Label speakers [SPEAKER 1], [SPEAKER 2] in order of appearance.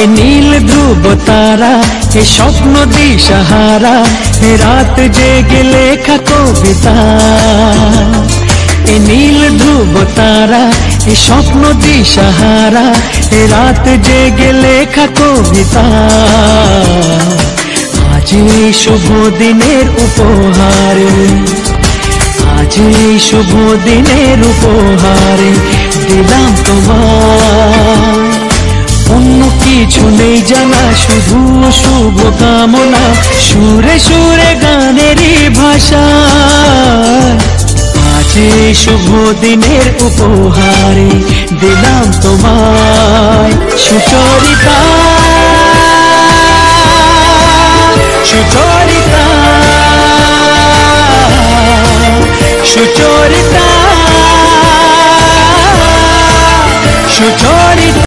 [SPEAKER 1] এ নীল ধ্রুব তারা, এ স্বপ্ন দিশাহারা, এ রাত জেগে লেখা কবিতা। এ নীল ধ্রুব তারা, এ স্বপ্ন দিশাহারা, এ রাত জেগে লেখা কবিতা। আজ এই শুভ দিনের উপহারে, আজ এই শুভ দিনের উপহারে দিলাম তোমায়। অন্য কিছু নেই জানা, শুধু শুভ কামনা, সুরে সুরে গানেরই ভাষা। আজ এই শুভ দিনের উপহারে দিলাম তোমায়। সুচরিতা, সুচরিতা, সুচরিতা।